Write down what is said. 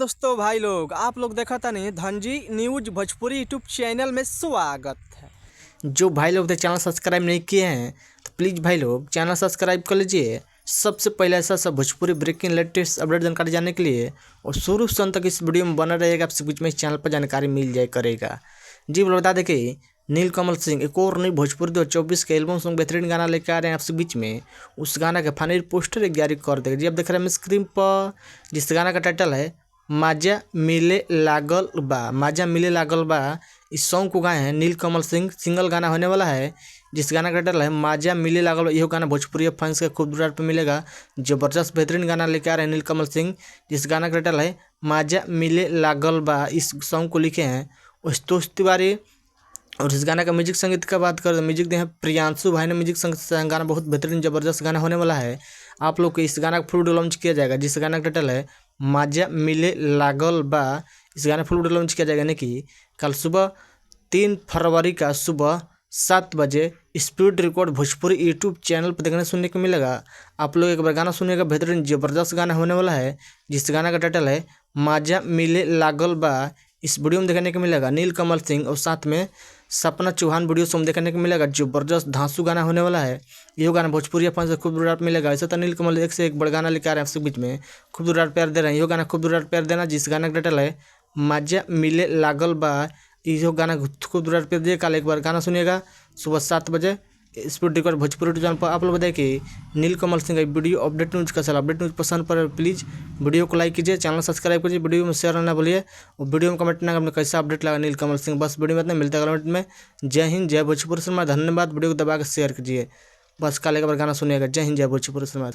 दोस्तों भाई लोग, आप लोग देखा था नहीं Dhanji news Bhojpuri YouTube channel में स्वागत है। जो भाई लोग चैनल सब्सक्राइब नहीं किए हैं तो प्लीज़ भाई लोग चैनल सब्सक्राइब कर लीजिए। सबसे पहले ऐसा सब भोजपुरी ब्रेकिंग लेटेस्ट अपडेट जानकारी जानने के लिए और शुरू से अंत तक इस वीडियो में बना रहेगा। आपसे बीच में इस चैनल पर जानकारी मिल जाए करेगा। जी बोलो बता दें कि नीलकमल सिंह एक और नई भोजपुरी 2024 के एल्बम सॉन्ग बेहतरीन गाना लेकर आ रहे हैं आपसे बीच में। उस गाना का फाइनल पोस्टर एक जारी कर देगा। जी आप देख रहे हैं स्क्रीन पर, जिस गाना का टाइटल है माजा मिले लागल बा। माजा मिले लागल बा इस सॉन्ग को गाए हैं नीलकमल सिंह। सिंगल गाना होने वाला है जिस गाना का टाइटल है माजा मिले लागल बा। यह गाना भोजपुरी फैंस के खूब दूर पे मिलेगा। जबरदस्त बेहतरीन गाना लेके आ रहे हैं नीलकमल सिंह, जिस गाना का टाइटल है माजा मिले लागल बा। इस सॉन्ग को लिखे हैं आशुतोष तिवारी। और इस गाना का म्यूजिक संगीत का बात करें तो म्यूजिक दे हैं प्रियांशु भाई ने म्यूजिक संगीत। गाना बहुत बेहतरीन जबरदस्त गाना होने वाला है। आप लोग को इस गाना का फुल वीडियो लॉन्च किया जाएगा जिस गाना का टाइटल है माजा मिले लागल बा। इस गाना फुल वीडियो लॉन्च किया जाएगा यानी कि कल सुबह 3 फरवरी का सुबह 7 बजे speed record Bhojpuri YouTube channel पर देखने सुनने को मिलेगा। आप लोग एक बार गाना सुनिएगा, बेहतरीन जबरदस्त गाना होने वाला है जिस गाना का टाइटल है माजा मिले लागल बा। इस वीडियो में देखने को मिलेगा नीलकमल सिंह और साथ में सपना चौहान वीडियो सॉन्ग देखने को मिलेगा। जबरदस्त धांसू गाना होने वाला है। यह गाना भोजपुरी फैंस से खूब दूर मिलेगा। ऐसा तो नीलकमल एक से एक बड़ा गाना लेकर आ रहे हैं आपसे बीच में, खूब दूर प्यार दे रहे हैं। यह गाना खूब दूर प्यार देना जिस गाना का टाइटल है माजा मिले लागल बा। यह गाना खूब दूर प्यार दिए। कल एक बार गाना सुनिएगा सुबह 7 बजे स्पीड रिकॉर्ड भोजपुरी चैनल पर। आप लोग बताइए कि नीलकमल सिंह का वीडियो अपडेट न्यूज का चला अपडेट न्यूज पसंद पर प्लीज़ वीडियो को लाइक कीजिए, चैनल सब्सक्राइब कीजिए, वीडियो में शेयर करना भूलिए और वीडियो में कमेंट करना कैसा अपडेट लगा नीलकमल सिंह। बस वीडियो में इतना, मिलता है कमेंट में। जय हिंद जय भोजपुरी सिनेमा। धन्यवाद। वीडियो को दबा के शेयर कीजिए। बस कल एक बार गाना सुनिएगा। जय हिंद जय भोजपुरी सिनेमा।